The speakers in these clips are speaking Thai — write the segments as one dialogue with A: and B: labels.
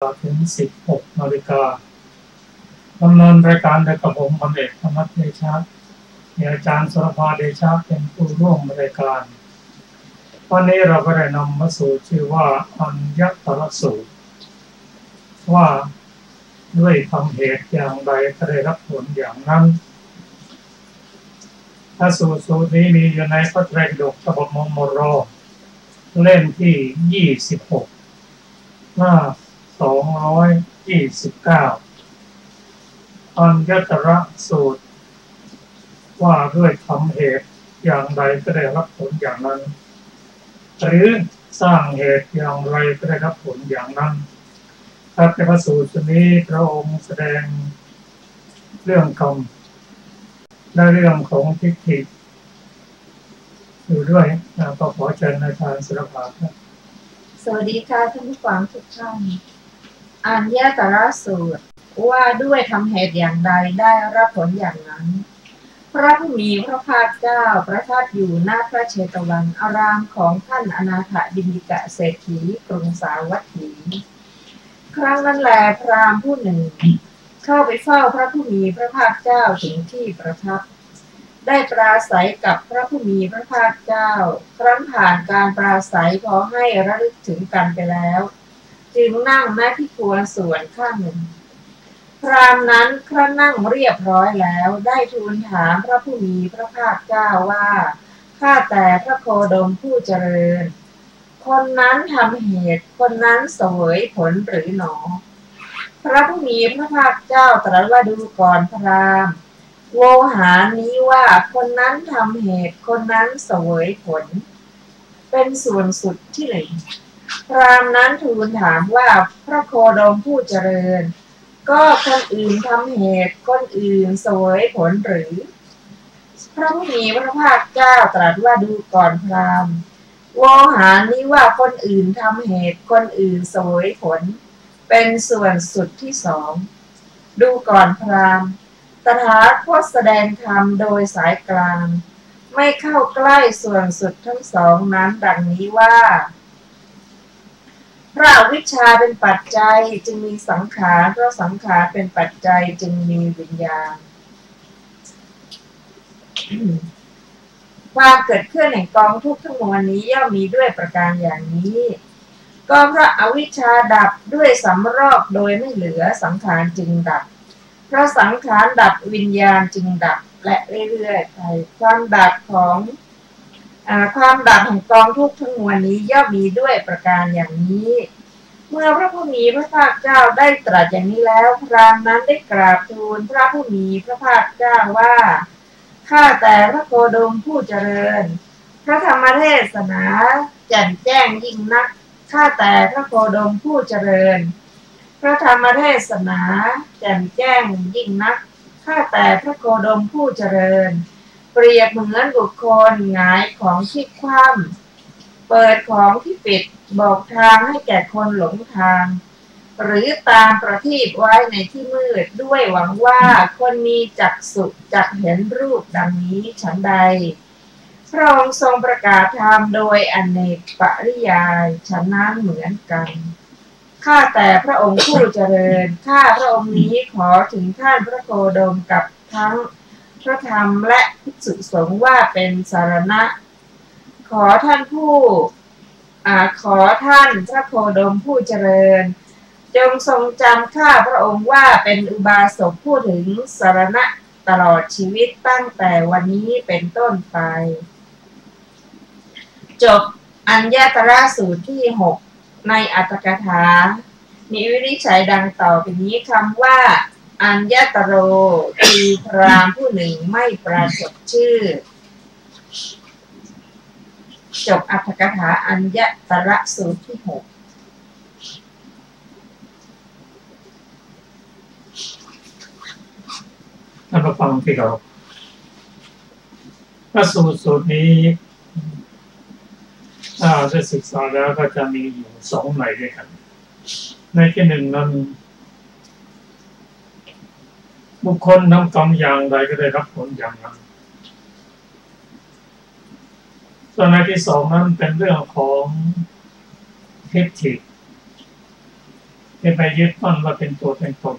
A: ถึง 16 นาฬิกาดำเนินรายการโดยกระผมพลเอกธรรมเดชะมีอาจารย์สุรภาเดชะเป็นผู้ร่วมรายการวันนี้เราก็ได้นำมาสู่ชื่อว่าอัญญตรสูตรว่าด้วยทำเหตุอย่างใดก็ได้รับผลอย่างนั้นถ้าสูตรนี้มีอยู่ในพระไตรปิฎกฉบับมมร.เล่มที่ 26 หน้า 229 อัญญตรสูตรว่าด้วยทำเหตุอย่างใดก็ได้รับผลอย่างนั้นหรือสร้างเหตุอย่างไรก็ได้รับผลอย่างนั้นถ้าในพระสูตรนี้พระองค์แสดงเรื่องกรรมและเรื่องของทิฏฐิอยู่ด้วยก็ขอเชิญอาจารย์สุรภาครับ
B: สวัสดีค่ะท่านผู้ฟังทุกท่านอัญญตรสูตรว่าด้วยทำเหตุอย่างใดได้รับผลอย่างนั้นพระผู้มีพระภาคเจ้าประทับอยู่หน้าพระเชตวันอารามของท่านอนาถบิณฑิกะเศรษฐีกรุงสาวัตถีครั้งนั้นแลพราหมณ์ผู้หนึ่งเข้าไปเฝ้าพระผู้มีพระภาคเจ้าถึงที่ประทับได้ปราศัยกับพระผู้มีพระภาคเจ้าครั้นผ่านการปราศัยพอให้ระลึกถึงกันไปแล้วจึงนั่งณที่ควรส่วนข้างหนึ่งพราหมณ์นั้นครั้นนั่งเรียบร้อยแล้วได้ทูลถามพระผู้มีพระภาคเจ้าว่าข้าแต่พระโคดมผู้เจริญคนนั้นทำเหตุคนนั้นเสวยผลหรือหนอพระผู้มีพระภาคเจ้าตรัสว่าดูก่อนพราหมณ์โวหารนี้ว่าคนนั้นทำเหตุคนนั้นเสวยผลเป็นส่วนสุดที่หนึ่งพราหมณ์นั้นทูลถามว่าพระโคดมผู้เจริญก็คนอื่นทำเหตุคนอื่นเสวยผลหรือพระผู้มีพระภาคเจ้าตรัสว่าดูก่อนพราหมณ์โวหารนี้ว่าคนอื่นทำเหตุคนอื่นเสวยผลเป็นส่วนสุดที่สองดูก่อนพราหมณ์ตถาคตแสดงธรรมโดยสายกลางไม่เข้าใกล้ส่วนสุดทั้งสองนั้นดังนี้ว่าเพราะอวิชชาเป็นปัจจัยจึงมีสังขารเพราะสังขารเป็นปัจจัยจึงมีวิญญาณ ความเกิดขึ้นแห่งกองทุกข์ทั้งมวลนี้ย่อมมีด้วยประการอย่างนี้ก็เพราะอวิชชาดับด้วยสำรอกโดยไม่เหลือสังขารจึงดับเพราะสังขารดับวิญญาณจึงดับและเรื่อยๆไปความดับแห่งกองทุกข์ทั้งมวลนี้ย่อมมีด้วยประการอย่างนี้เมื่อพระผู้มีพระภาคเจ้าได้ตรัสอย่างนี้แล้วพราหมณ์นั้นได้กราบทูลพระผู้มีพระภาคเจ้าว่าข้าแต่พระโคดมผู้เจริญพระธรรมเทศนาแจ่มแจ้งยิ่งนักข้าแต่พระโคดมผู้เจริญพระธรรมเทศนาแจ่มแจ้งยิ่งนักข้าแต่พระโคดมผู้เจริญเปรียบเหมือนบุคคลหงายของที่คว่ำเปิดของที่ปิดบอกทางให้แก่คนหลงทางหรือตามประทีปไว้ในที่มืดด้วยหวังว่าคนมีจักษุจักเห็นรูปดังนี้ฉันใดพระองค์ทรงประกาศธรรมโดยอเนกปริยายฉะนั้นเหมือนกันข้าแต่พระองค์ผู้เจริญข้าพระองค์นี้ขอถึงท่านพระโคดมกับทั้งพระธรรมและภิกษุสงฆ์ว่าเป็นสารณะขอท่านพระโคดมผู้เจริญจงทรงจำข้าพระองค์ว่าเป็นอุบาสกผู้ถึงสรณะตลอดชีวิตตั้งแต่วันนี้เป็นต้นไปจบอัญญตรสูตรที่ 6ในอรรถกถามีวินิจฉัยดังต่อไปนี้คำว่าอัญญตโรคือพราหมณ์ผู้หนึ่งไม่ปรากฏชื่อจบอรรถกถาอัญญตรสูตรที่ 6
A: ท่านผู้ฟังที่เคารพพระสูตรนี้ถ้าได้ศึกษาแล้วก็จะมีอยู่2ในด้วยกันในที่หนึ่งนั้นบุคคลทำกรรมอย่างใดก็ได้รับผลอย่างนั้นส่วนในที่2นั้นเป็นเรื่องของทิฏฐิ ที่ไปยึดมั่นว่าเป็นตัวเป็นตน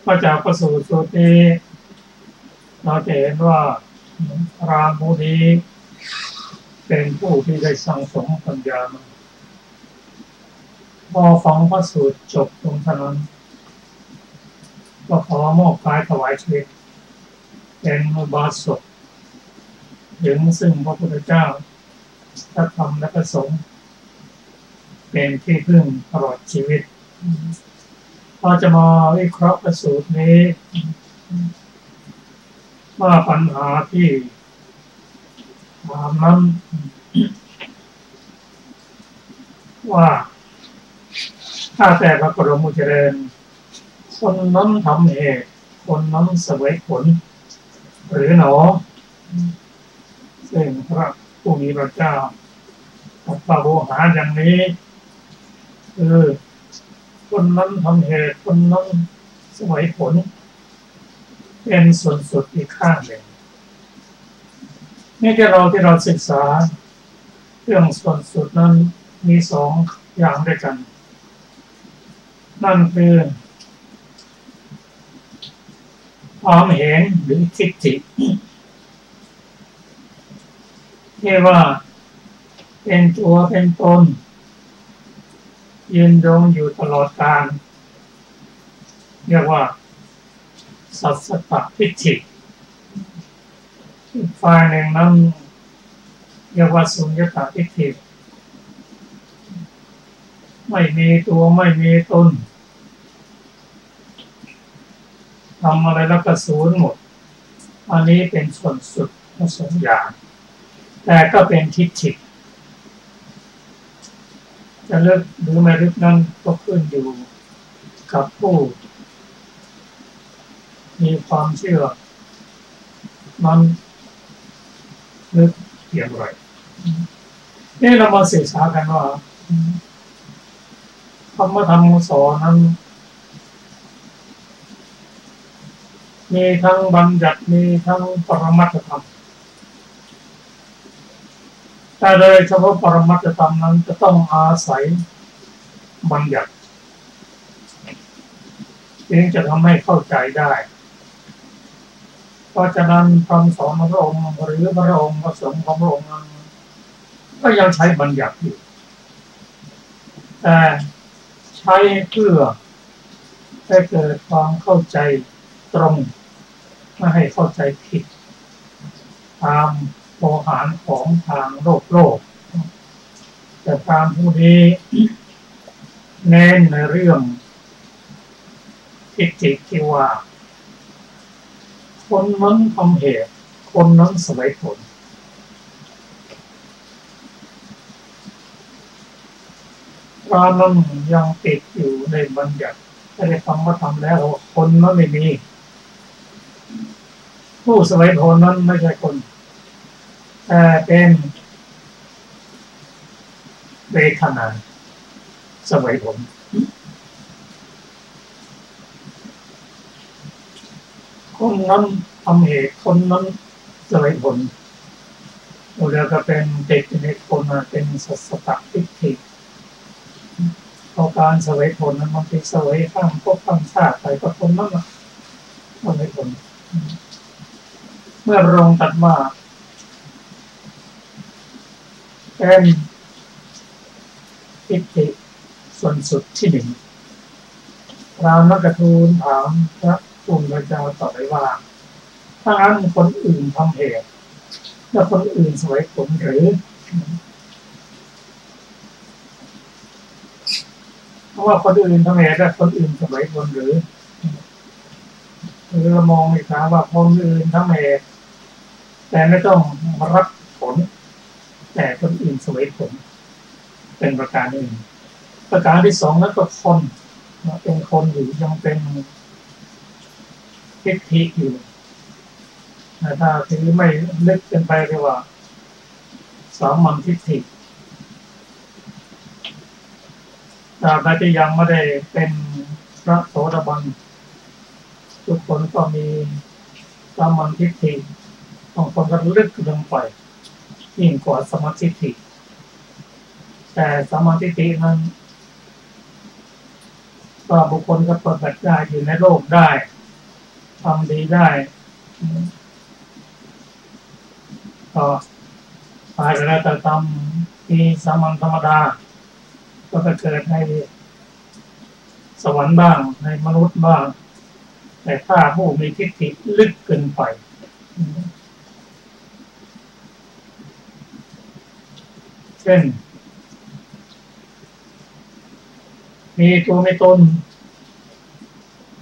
A: พระจากประสูติสูตรนี้เราจะเห็นว่าพราหมณ์ผู้นี้เป็นผู้ที่ได้สั่งสมปัญญามาพอฟังพระสูตรจบตรงนั้นก็ขอมอบกายถวายชีวิตเป็นอุบาสกถึงซึ่งพระพุทธเจ้าพระธรรมและพระสงฆ์เป็นที่พึ่งตลอดชีวิตเราจะมาวิเคราะห์พระสูตรนี้ว่าปัญหาที่ถามนั้นว่าถ้าแต่พระบรมเจริญคนนั้นทำเหตุคนนั้นเสวยผลหรือหนอซึ่งพระผู้มีพระเจ้าตรัสโวหารอย่างนี้คือคนนั้นทำเหตุคนนั้นเสวยผลเป็นส่วนสุดอีกข้างหนึ่งนี่ที่เราศึกษาเรื่องส่วนสุดนั้นมีสองอย่างด้วยกันนั่นคือความเห็นหรือทิฏฐิที่ว่าเป็นตัวเป็นตนยืนยงอยู่ตลอดกาลเรียกว่าสัสสตทิฏฐิอีกฝ่ายหนึ่งนั้นเรียกว่าสุญญตทิฏฐิไม่มีตัวไม่มีตนทำอะไรแล้วก็ศูนย์หมดอันนี้เป็นส่วนสุดของสองอย่างแต่ก็เป็นทิฏฐิจะเลิกหรือไม่เลิกนั้นก็ขึ้นอยู่กับผู้มีความเชื่อมันลึกเพียงไรนี่เรามาศึกษากันว่าธรรมสอนนั้นมีทั้งบัญญัติมีทั้งปรมัตถธรรมแต่โดยเฉพาะปรมัตถธรรมนั้นจะต้องอาศัยบัญญัติจึงจะทำให้เข้าใจได้เพราะฉะนั้นคำสอนของพระองค์หรือพระองค์ประสงค์ของพระองค์นั้นก็ยังใช้บัญญัติอยู่แต่ใช้เพื่อให้เกิดความเข้าใจตรงไม่ให้เข้าใจผิดตามโวหารของทางโลกแต่ตามผู้นี้เน้นในเรื่องทิฏฐิที่ว่าคนนั้นทำเหตุคนนั้นเสวยผลการนั้นยังติดอยู่ในบัญญัติแต่ได้ฟังว่าทำแล้วคนนั้นไม่มีผู้เสวยผลนั้นไม่ใช่คนแต่เป็นเวทนาเสวยผลคนนั้นทำเหตุคนนั้นเสวยผลแล้วก็เป็นเด็กในคนเป็นสัสสตทิฏฐิพอการเสวยผลนั้นมันเป็นเสวยข้ามภพข้ามชาติไปก็คนนั้นเสวยผลเมื่อพระองค์ตรัสว่าเป็นทิฏฐิส่วนสุดที่หนึ่งพราหมณ์กทูลถามพระผู้มีพระเจ้าตอบไปว่าถ้างั้นคนอื่นทำเหตุแล้วคนอื่นเสวยผลหรือเพราะว่าคนอื่นทำเหตุแล้วคนอื่นเสวยผลหรือเรามองอีกครั้งว่าคนอื่นทำเหตุแต่ไม่ต้องรับผลแต่คนอื่นเสวยผลเป็นประการหนึ่งประการที่สองนั้นก็คนเป็นคนอยู่ยังเป็นทิฏฐิอยู่ถ้าถือไม่ลึกเกินไปเรียกว่าสามัญทิฏฐิตราบใดที่ยังไม่ได้เป็นพระโสดาบันทุกคนก็มีสามัญทิฏฐิบางคนก็ลึกลงไป ยิ่งกว่าสมาธิแต่สมาธินั้นก็บุคคลก็ปฏิบัติได้อยู่ในโลกได้ทำดีได้ก็ตายไปแล้วแต่ทำที่สามัญธรรมดาก็จะเกิดในสวรรค์บ้างในมนุษย์บ้างแต่ถ้าผู้มีทิฏฐิลึกเกินไปเช่นมีตัวไม่ตน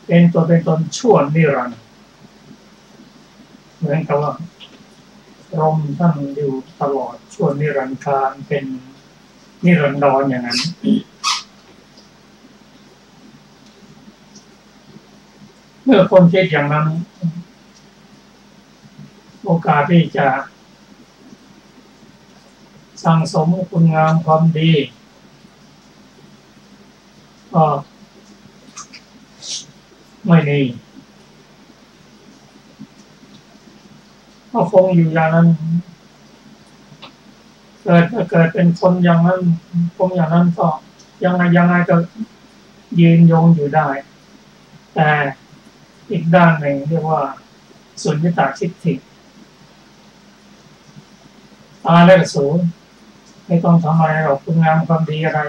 A: เป็นตัวเป็นตนชั่วนิรันดร์เหมือนกับว่าพรหมท่านอยู่ตลอดชั่วนิรันดร์การเป็นนิรันดรอย่างนั้นเมื่อคนคิดอย่างนั้นโอกาสที่จะสั่งสมคุณงามความดีก็ไม่มีก็คงอยู่อย่างนั้นเกิดเป็นคนอย่างนั้นคงอย่างนั้นก็ยังไงก็ยืนยงอยู่ได้แต่อีกด้านหนึ่งเรียกว่าสุญญตาทิฏฐิตายแล้วก็สูญไม่ต้องทำอะไรหรอกคุณงามความดีอะไร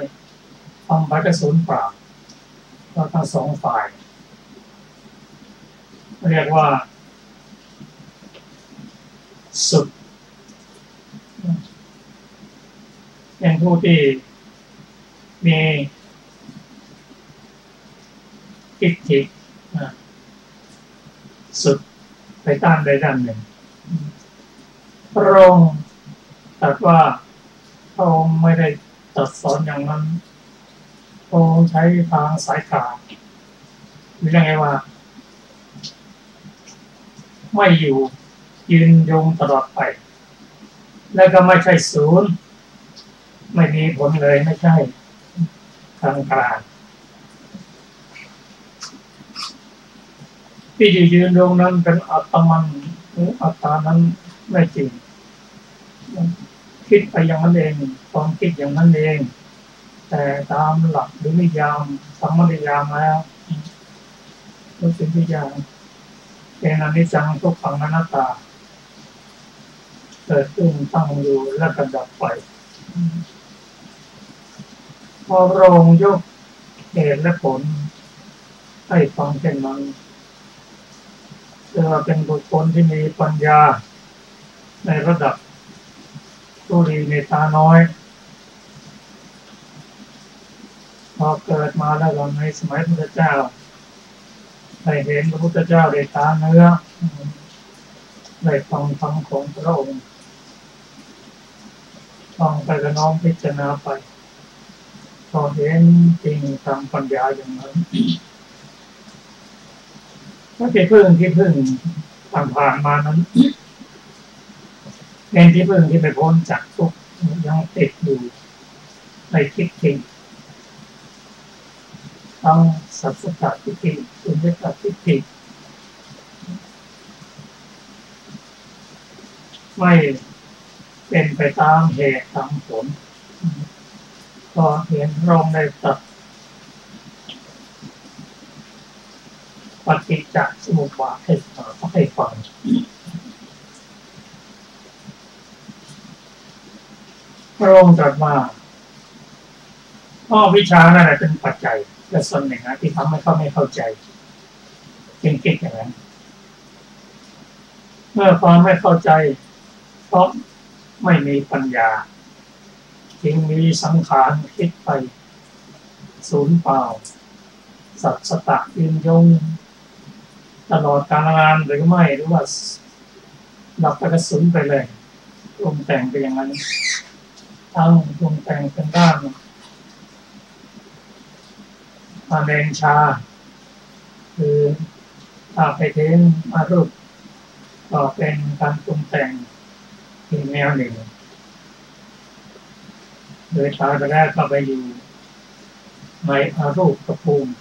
A: ทำไปก็สูญเปล่าเราทั้งสองฝ่ายเรียกว่าสุดเป็นผู้ที่มีทิฏฐิสุดไปด้านใดด้านหนึ่งพระองค์ตรัสว่าพระองค์ไม่ได้ตรัสสอนอย่างนั้นพระองค์ใช้ทางสายกลางหรือยังไงว่าไม่อยู่ยืนยงตลอดไปแล้วก็ไม่ใช่ศูนย์ไม่มีผลเลยไม่ใช่ทางกลางที่ยืนยงนั้นเป็นอัตมันหรืออัตตานั้นไม่จริงคิดไปอย่างนั้นเองความคิดอย่างนั้นเองแต่ตามหลักหรือนิยามสัมมตินิยามแล้วทุกสิ่งทุกอย่างเป็นอนิจจังทุกขังอนัตตาเกิดขึ้นตั้งอยู่และก็ดับไปพอพระองค์ยกเหตุและผลให้ฟังเช่นนั้นเรียกว่าเป็นบุคคลที่มีปัญญาในระดับผู้ดีในตาน้อยพอเกิดมาแล้วในสมัยพระพุทธเจ้าได้เห็นพระพุทธเจ้าได้ตาเนื้อได้ฟังธรรมของพระองค์ฟังไปก็น้อมพิจารณาไปพอเห็นจริงตามปัญญาอย่างนั้นก็ที่พึ่งผ่านมานั้นเป็นที่พึ่งที่ไปพ้นจากทุกข์ยังติดอยู่ในทิฏฐิทั้งสัพพะทิฏฐิสุญญตาทิฏฐิไม่เป็นไปตามเหตุตามผลก็เห็นพระองค์ได้ตรัสปฏิจจสมุปบาทให้ฟังพระองค์ตรัสว่าวิชานั่นแหละเป็นปัจจัยและส่วนหนึ่งที่ทำให้เขาไม่เข้าใจจึงคิดอย่างนั้นเมื่อความไม่เข้าใจเพราะไม่มีปัญญาจึงมีสังขารคิดไปสูญเปล่าสัจตะยืนยงตลอดกาลนานหรือไม่หรือว่าดับไปกระสุนไปเลยปรุงแต่งไปอย่างนั้นทั้งปรุงแต่งเป็นด้านอาเดนชาคือถ้าไปถึงอารูปก็เป็นการปรุงแต่งอีกแนวหนึ่งโดยตายไปแล้วก็ไปอยู่ในอารูปภูมิ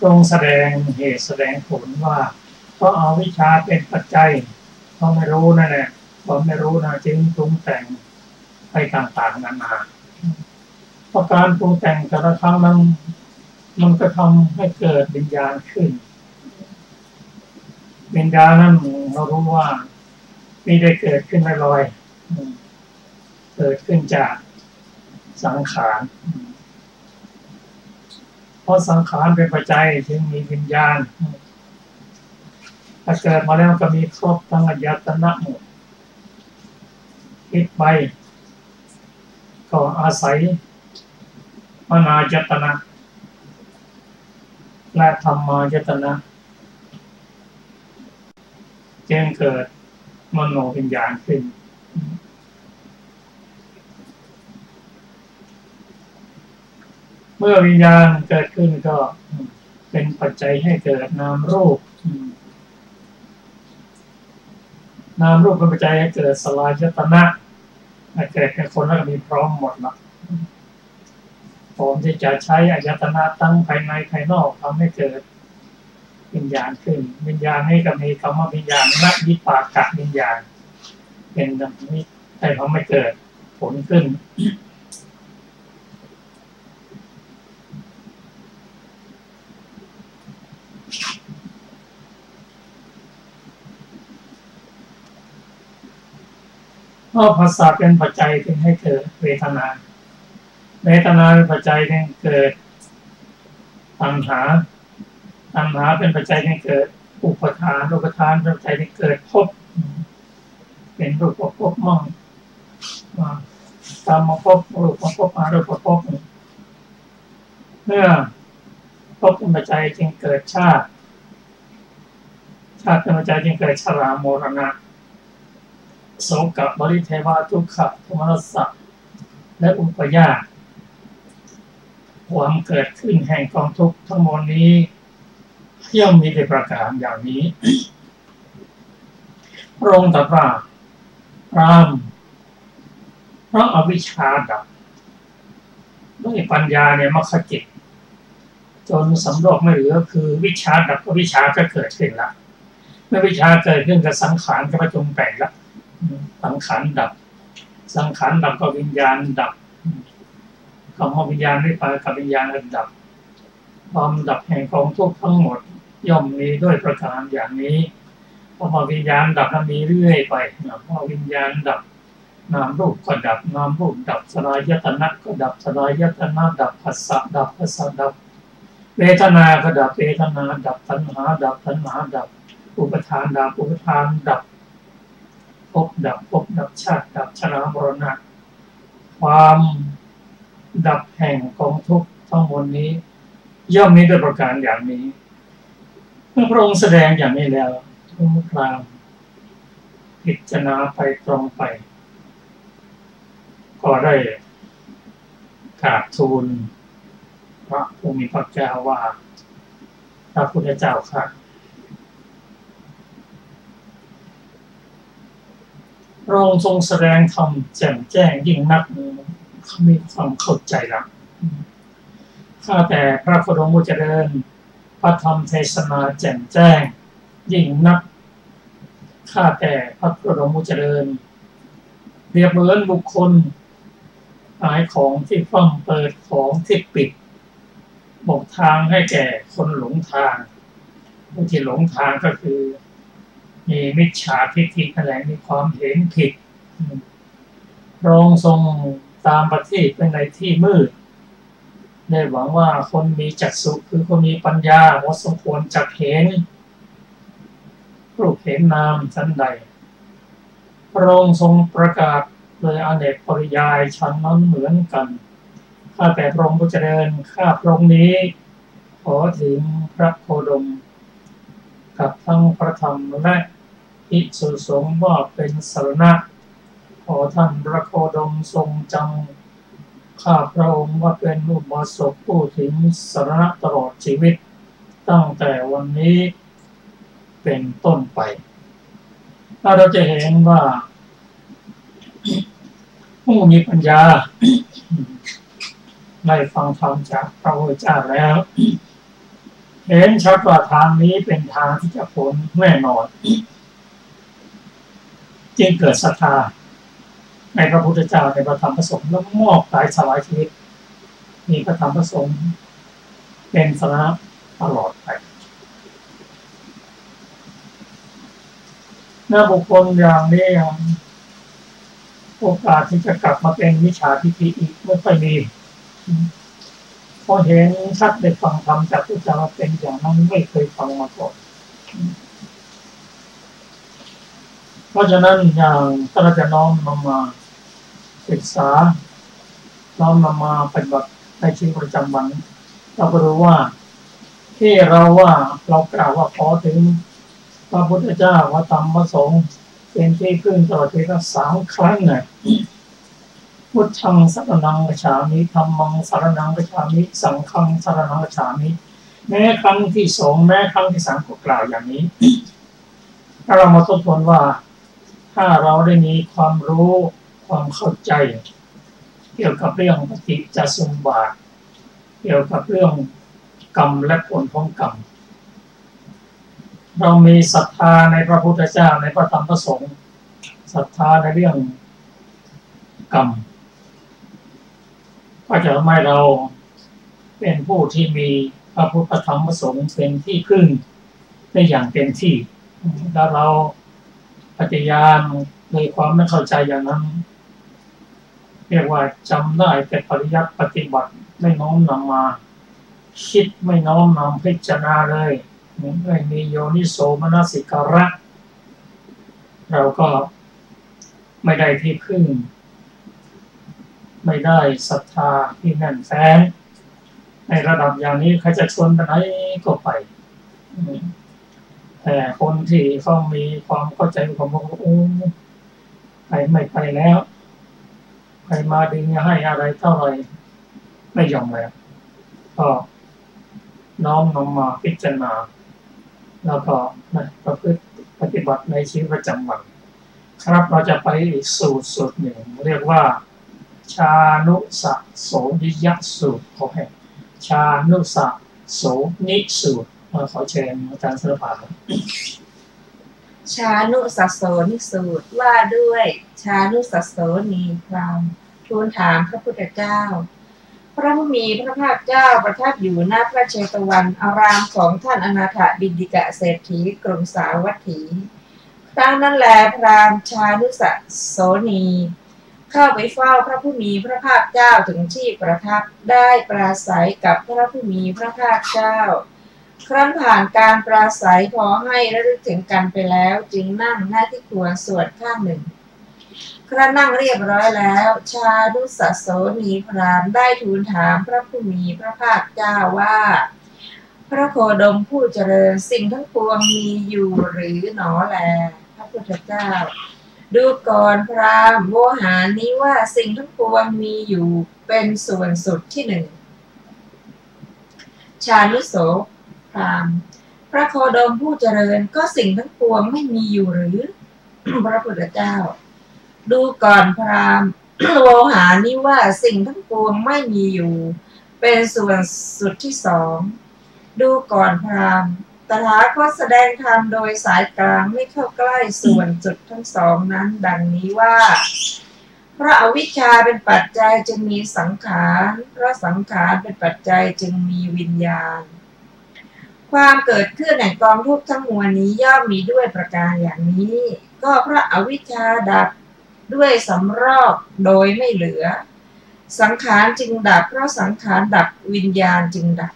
A: ตรงแสดงเหตุแสดงผลว่าเพราะเอาวิชาเป็นปัจจัยเขาไม่รู้นั่นแหละ ความไม่รู้นะจึงปรุงแต่งไปต่างๆนานาเพราะการปรุงแต่งแต่ละครั้งนั้นมันก็ทำให้เกิดวิญญาณขึ้นวิญญาณนั้นเรารู้ว่าไม่ได้เกิดขึ้นลอยๆเกิดขึ้นจากสังขารเพราะสังขารเป็นปัจจัยจึงมีวิญญาณถ้าเกิดมาแล้วก็มีครบทั้งอายตนะหมดคิดไปก็อาศัยมนายตนะและธรรมายตนะจึงเกิดมโนวิญญาณขึ้นเมื่อวิญญาณเกิดขึ้นก็เป็นปัจจัยให้เกิดนามรูปนามรูปเป็นปัจจัยให้เกิดสลายตนะเกิดแก่คนแล้วก็มีพร้อมหมดละพร้อมที่จะใช้อายตนะตั้งภายในภายนอกทำให้เกิดวิญญาณขึ้นวิญญาณนี้ก็มีคำว่าวิญญาณและวิปากวิญญาณเป็นแบบนี้แต่ทำให้เกิดผลขึ้นเพราะภาษาเป็นปัจจัยที่ให้เกิดเวทนาเวทนาเป็นปัจจัยที่เกิดตัณหาตัณหาเป็นปัจจัยที่เกิดอุปทานอุปทานเป็นปัจจัยที่เกิดภพเป็นรูปภพมั่งกามภพรูปภพอรูปภพเมื่อภพเป็นปัจจัยจึงเกิดชาติชาติเป็นปัจจัยจึงเกิดชรามรณะโศกบริเทวทุกขโทมนัสสะและอุปยาตความเกิดขึ้นแห่งกองทุกข์ทั้งหมดนี้ย่อมมีประการอย่างนี้พระองค์ตรัสว่าพรามเพราะอวิชชาดับด้วยปัญญาเนี่ยมรรคจิตจนสำรอกไม่เหลือคือวิชชาดับก็วิชาก็เกิดขึ้นละเมื่อวิชาเกิดขึ้นกับสังขารก็ประจุแปลงละสังขารดับสังขารดับก็วิญญาณดับคำว่าวิญญาณวิปากกับวิญญาณดับความดับแห่งกองทุกข์ทั้งหมดย่อมมีด้วยประการอย่างนี้พอวิญญาณดับนั้นมีเรื่อยไปพอวิญญาณดับนามรูปก็ดับนามรูปดับสลายตนะก็ดับสลายตนะดับผัสสะดับผัสสะดับเวทนาก็ดับเวทนาดับตัณหาดับตัณหาดับอุปทานดับอุปทานดับภพดับภพดับชาติดับชรามรณะความดับแห่งกองทุกข์ทั้งหมดนี้ย่อมมีด้วยประการอย่างนี้เมื่อพระองค์แสดงอย่างนี้แล้วพระพราหมณ์พิจารณาไปตรงไปก็ได้กราบทูลพระผู้มีพระเจ้าว่าพระพุทธเจ้าค่ะพระองค์ทรงแสดงธรรมแจ่มแจ้งยิ่งนักเขามีความเข้าใจแล้วข้าแต่พระโคดมผู้เจริญพระธรรมเทศนาแจ่มแจ้งยิ่งนักข้าแต่พระโคดมผู้เจริญเปรียบเหมือนบุคคลขายของที่ฟังเปิดของที่ปิดบอกทางให้แก่คนหลงทางผู้ที่หลงทางก็คือมีมิจฉาทิฏฐินั่นแหละมีความเห็นผิดพระองค์ทรงตามประทีปไปในที่มืดได้หวังว่าคนมีจักษุคือคนมีปัญญาว่าสมควรจักเห็นรูปเห็นนามชั้นใดพระองค์ทรงประกาศโดยอเนกปริยายชั้นนั้นเหมือนกันข้าแต่พระองค์ผู้เจริญข้าพระองค์นี้ขอถึงพระโคดมกับทั้งพระธรรมและภิกษุสงฆ์ว่าเป็นสรณะขอท่านพระโคดมทรงจำข้าพระองค์ว่าเป็นอุบาสกผู้ถึงสรณะตลอดชีวิตตั้งแต่วันนี้เป็นต้นไปถ้าเราจะเห็นว่าผู้มีปัญญาได้ฟังธรรมจากพระพุทธเจ้าแล้วเห็นชัดว่าทางนี้เป็นทางที่จะพ้นแน่นอน จึงเกิดศรัทธาในพระพุทธเจ้าในพระธรรมพระสงฆ์แล้วมอบกายถวายชีวิตมีพระธรรมพระสงฆ์เป็นสรณะตลอดไปหน้าบุคคลอย่างนี้โอกาสที่จะกลับมาเป็นมิจฉาทิฏฐิอีกไม่ค่อยมีพอเห็นชัดได้ฟังธรรมจากพระเจ้าเป็นอย่างนั้นไม่เคยฟังมาก่อนเพราะฉะนั้นอย่างถ้าเราจะน้อมนำมาศึกษาน้อมนำมาปฏิบัติในชีวิตประจำวันเราก็รู้ว่าที่เรากล่าวว่าขอถึงพระพุทธเจ้าพระธรรมพระสงฆ์เป็นที่พึ่งตลอดชีวิต3 ครั้งเนี่ยพุทธังสรณังคัจฉามิธัมมังสรณังคัจฉามิสังฆังสรณังคัจฉามิแม้ครั้งที่2แม้ครั้งที่3ก็กล่าวอย่างนี้ถ้าเรามาทบทวนว่าถ้าเราได้มีความรู้ความเข้าใจเกี่ยวกับเรื่องปฏิจจสมุปบาทเกี่ยวกับเรื่องกรรมและผลของกรรมเรามีศรัทธาในพระพุทธเจ้าในพระธรรมพระสงฆ์ศรัทธาในเรื่องกรรมก็จะทำให้เราเป็นผู้ที่มีพระพุทธธรรมพระสงฆ์เป็นที่พึ่งได้อย่างเต็มที่แล้วเราปฏิญาณในความไม่เข้าใจอย่างนั้นเรียกว่าจำได้แต่ปริยัติปฏิบัติไม่น้อมนำมาคิดไม่น้อมนำพิจารณาเลยไม่มีโยนิโสมนสิการะเราก็ไม่ได้ที่พึ่งไม่ได้ศรัทธาที่แน่นแฟ้นในระดับอย่างนี้ใครจะชวนไปไหนก็ไปแต่คนที่เขามีความเข้าใจของพระองค์ใครไม่ไปแล้วใครมาดึงให้อะไรเท่าไรไม่ยอมแล้วก็น้อมนำมาพิจารณาแล้วก็ประพฤติปฏิบัติในชีวิตประจำวันครับเราจะไปอีกสูตรหนึ่งเรียกว่าชานุสะโสนิยสูตรขอให้ชานุสะโสนิสูตรขอเชิญอาจารย์ศิลปะ
B: ชานุสโสนิสูตรว่าด้วยชานุสโสนีพราหมณ์ทูลถามพระพุทธเจ้าพระผู้มีพระภาคเจ้าประทับอยู่ณพระเชตวันอารามของท่านอนาถบิณฑิกะเศรษฐีกรุงสาวัตถีครั้งนั้นแลพราหมณ์ชานุสโสนีเข้าไปเฝ้าพระผู้มีพระภาคเจ้าถึงที่ประทับได้ปราศัยกับพระผู้มีพระภาคเจ้าครั้นผ่านการปราศัยพอให้ระลึกถึงกันไปแล้วจึงนั่งหน้าที่ควรส่วนข้างหนึ่งครั้นนั่งเรียบร้อยแล้วชานุสโสนีพราหมณ์ได้ทูลถามพระผู้มีพระภาคเจ้าว่าพระโคดมผู้เจริญสิ่งทั้งปวงมีอยู่หรือหนอแลพระพุทธเจ้าดูก่อนพราหมณ์โวหารนี้ว่าสิ่งทั้งปวงมีอยู่เป็นส่วนสุดที่หนึ่งชานุโสพราหมณ์พระโคดมผู้เจริญก็สิ่งทั้งปวงไม่มีอยู่หรือ พระพุทธเจ้าดูก่อนพราหมณ์ โวหารนี้ว่าสิ่งทั้งปวงไม่มีอยู่เป็นส่วนสุดที่สองดูก่อนพราหมณ์ตถาคตแสดงธรรมโดยสายกลางไม่เข้าใกล้ส่วนจุดทั้งสองนั้นดังนี้ว่าเพราะอวิชชาเป็นปัจจัยจึงมีสังขารเพราะสังขารเป็นปัจจัยจึงมีวิญญาณความเกิดขึ้นแห่งกองทุกข์ทั้งมวลนี้ย่อมมีด้วยประการอย่างนี้ก็เพราะอวิชชาดับด้วยสำรอกโดยไม่เหลือสังขารจึงดับเพราะสังขารดับวิญญาณจึงดับ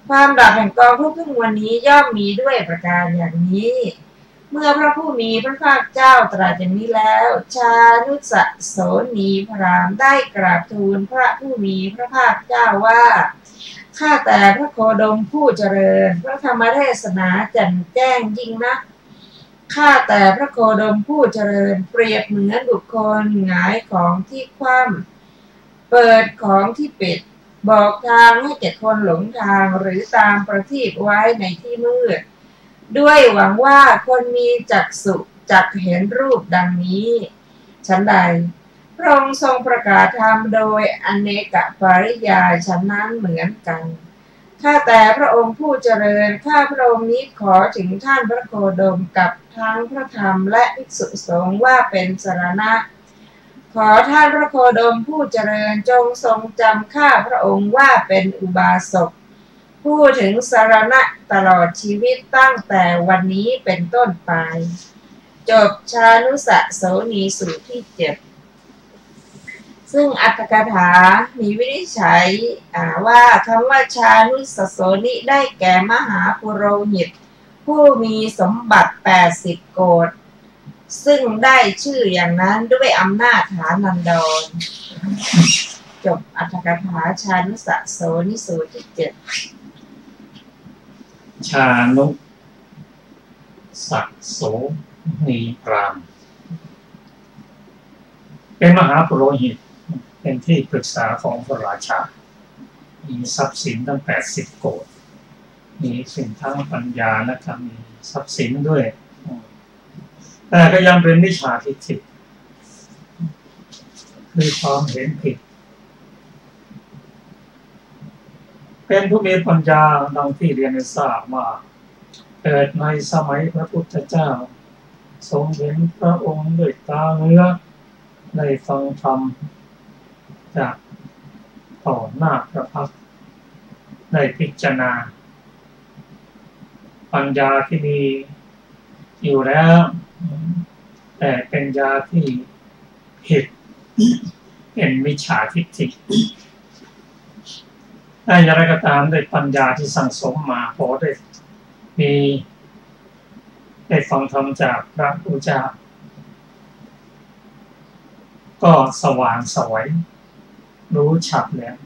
B: ความดับแห่งกองทุกข์ทั้งมวลนี้ย่อมมีด้วยประการอย่างนี้เมื่อพระผู้มีพระภาคเจ้าตรัสอย่างนี้แล้วชานุสโสนีพราหมณ์ได้กราบทูลพระผู้มีพระภาคเจ้าว่าข้าแต่พระโคดมผู้เจริญพระธรรมเทศนาแจ่มแจ้งยิ่งนักข้าแต่พระโคดมผู้เจริญเปรียบเหมือนบุคคลหงายของที่คว่ำเปิดของที่ปิดบอกทางให้แก่คนหลงทางหรือตามประทีปไว้ในที่มืดด้วยหวังว่าคนมีจักษุจักเห็นรูปดังนี้ฉันใดพระองค์ทรงประกาศธรรมโดยอเนกปริยายฉันนั้นเหมือนกัน ข้าแต่พระองค์ผู้เจริญข้าพระองค์นี้ขอถึงท่านพระโคดมกับทั้งพระธรรมและภิกษุสงฆ์ว่าเป็นสรณะขอท่านพระโคดมผู้เจริญจงทรงจำข้าพระองค์ว่าเป็นอุบาสกผู้ถึงสรณะตลอดชีวิตตั้งแต่วันนี้เป็นต้นไปจบชานุสโสนีสูตรที่7ซึ่งอัตถกถามีวินิจฉัยว่าคำว่าชานุสโสนิได้แก่มหาปุโรหิตผู้มีสมบัติ80 โกฏซึ่งได้ชื่ออย่างนั้นด้วยอำนาจฐานันดรจบอัตถกถาชานุสโสนิสูตรที่7
A: ชานุสักโสนีพราหมณ์เป็นมหาปุโรหิตเป็นที่ปรึกษาของพระราชามีทรัพย์สินตั้ง80 โกฏมีสิ่งทั้งปัญญาและก็มีทรัพย์สินด้วยแต่ก็ยังเป็นมิจฉาทิฏฐิคือความเห็นผิดเป็นผู้มีปัญญาดังที่เรียนให้ทราบมาเกิดในสมัยพระพุทธเจ้าทรงเห็นพระองค์ด้วยตาเนื้อได้ฟังธรรมจากต่อหน้าพระพักตร์ได้พิจารณาปัญญาที่มีอยู่แล้วแต่เป็นญาที่ผิดเป็นมิจฉาทิฏฐิได้อย่างไรก็ตามด้วยปัญญาที่สั่งสมมาพอได้ฟังธรรมจากพระพุทธเจ้าก็สว่างไสวรู้ชัดแล้ว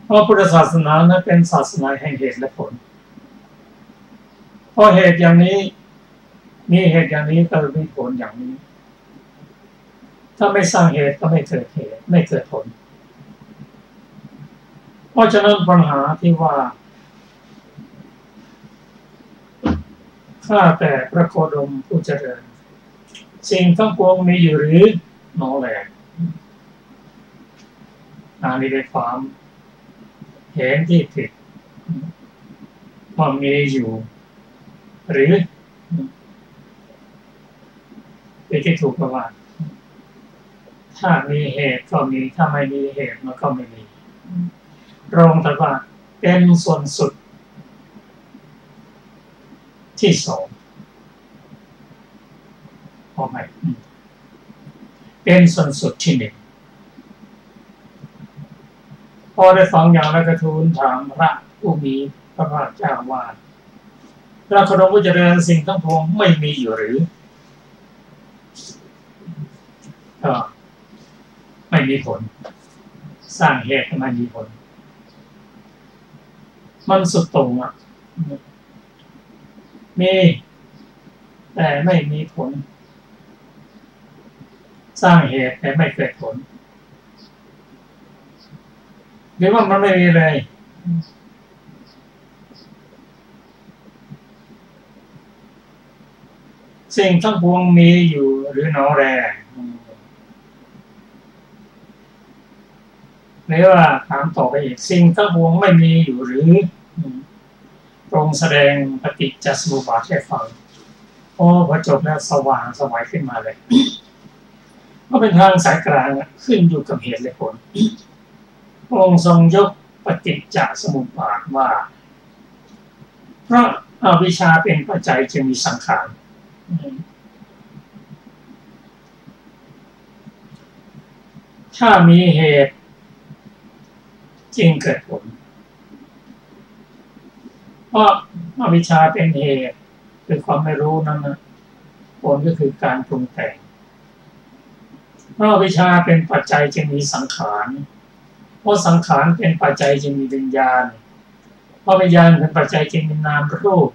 A: เพราะพุทธศาสนานั้นเป็นศาสนาแห่งเหตุและผลเพราะเหตุอย่างนี้มีเหตุอย่างนี้ก็มีผลอย่างนี้ถ้าไม่สร้างเหตุก็ไม่เกิดเหตุไม่เกิดผลเพราะฉะนั้นปัญหาที่ว่าข้าแต่พระโคดมผู้เจริญสิ่งทั้งปวงมีอยู่หรือหนอแลนี่เป็นความเห็นที่ผิดว่ามีอยู่หรือเป็นที่ถูกประมาณถ้ามีเหตุก็มีถ้าไม่มีเหตุมันก็ไม่มีตรงแต่ว่าเป็นส่วนสุดที่2พอไหมเป็นส่วนสุดที่1พอได้ฟังอย่างแล้วก็ทูลถามพระผู้มีพระภาคเจ้าว่าพระโคดมผู้เจริญสิ่งทั้งปวงไม่มีอยู่หรือก็ไม่มีผลสร้างเหตุไม่มีผลมันสุดตรงมีแต่ไม่มีผลสร้างเหตุแต่ไม่เกิดผลหรือว่ามันไม่มีเลยสิ่งทั้งปวงมีอยู่หรือหนอแลหรือว่าถามต่อไปอีกสิ่งทั้งปวงไม่มีอยู่หรือตรงแสดงปฏิจจสมุปบาทให้ฟังพอจบแล้วสว่างสวัยขึ้นมาเลยก็เป็นทางสายกลางขึ้นอยู่กับเหตุและผลองค์ทรงยกปฏิจจสมุปบาทว่าเพราะอวิชชาเป็นปัจจัยจึงมีสังขารถ้ามีเหตุจึงเกิดผลเพราะอวิชชาเป็นเหตุคือความไม่รู้นั้นนะผลก็คือการปรุงแต่งเพราะอวิชชาเป็นปัจจัยจึงมีสังขารเพราะสังขารเป็นปัจจัยจึงมีวิญญาณเพราะวิญญาณเป็นปัจจัยจึงมีนามรูป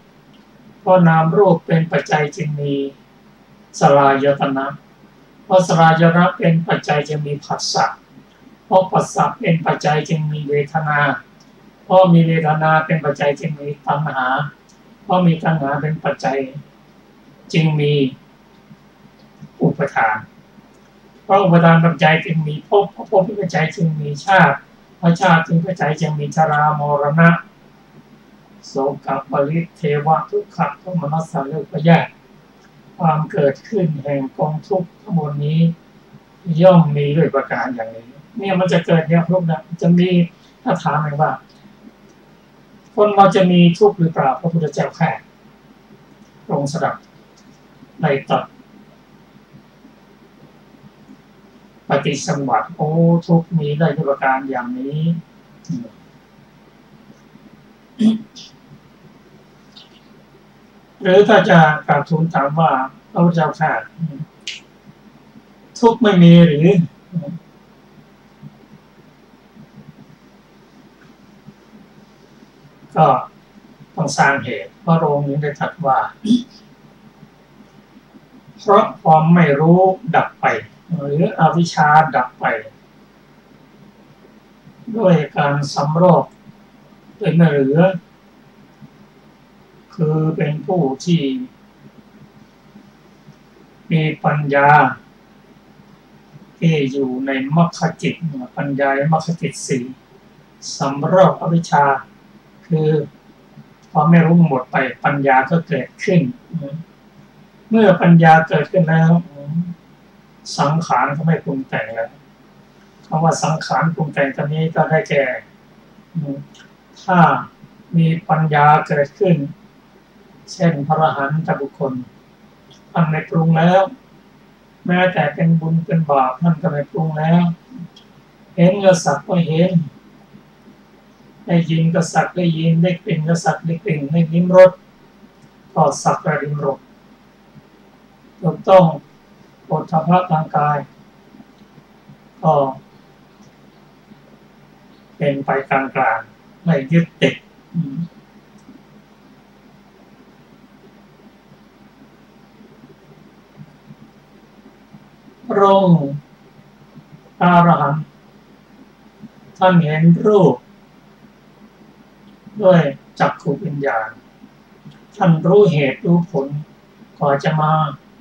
A: เพราะนามรูปเป็นปัจจัยจึงมีสลายตนะเพราะสลายตนะเป็นปัจจัยจึงมีผัสสะเพราะผัสสะเป็นปัจจัยจึงมีเวทนาเพราะมีเวทนาเป็นปัจจัยจึงมีตัณหาเพราะมีตัณหาเป็นปัจจัยจึงมีอุปทานเพราะอุปทานปัจจัยจึงมีภพภพเป็นปัจจัยจึงมีชาติ พระชาติถึงพระใจจึงมีชรามรณะโศกปริเทวะทุกขะโทมนัสสะเลิกพยาความเกิดขึ้นแห่งกองทุกข์ทั้งหมดนี้ย่อมมีด้วยประการอย่างนี้เนี่ยมันจะเกิดเนี่ยทุกข์นะจะมีถ้าถามหน่อยว่าคนเราจะมีทุกข์หรือเปล่าพระพุทธเจ้าแค่ทรงสดับในตัดปฏิสัมวัตโอ้ทุกข์มีได้ด้วยประการอย่างนี้หรือถ้าจะกราบทูลถามว่าพระพุทธเจ้าแค่ทุกข์ไม่มีหรือก็ต้องสร้างเหตุพระองค์นี้ได้ตรัสว่าเพราะความไม่รู้ดับไปหรืออวิชชาดับไปด้วยการสำรอกด้วยไม่เหลือคือเป็นผู้ที่มีปัญญาที่อยู่ในมรรคจิตปัญญามรรคจิตสี่สำรอกอวิชชาคือพอไม่รู้หมดไปปัญญาก็เกิดขึ้นเมื่อปัญญาเกิดขึ้นแล้วสังขารก็ไม่ปรุงแต่งแล้วคำว่าสังขารปรุงแต่งตอนนี้ก็ได้แก่ถ้ามีปัญญาเกิดขึ้นเช่นพระอรหันตบุคคลท่านไม่ปรุงแล้วแม้แต่เป็นบุญเป็นบาปท่านก็ไม่ปรุงแล้วเห็นก็สักก็เห็นได้ยินก็สักได้ยินได้กลิ่นก็สักได้กลิ่นได้ลิ้มรสก็สักได้ลิ้มรสถูกต้องโผฏฐัพพะทางกายก็เป็นไปกลางๆไม่ยึดติดพระองค์อรหันต์ท่านเห็นรูปด้วยจักขุวิญญาณท่านรู้เหตุรู้ผลก่อนจะมา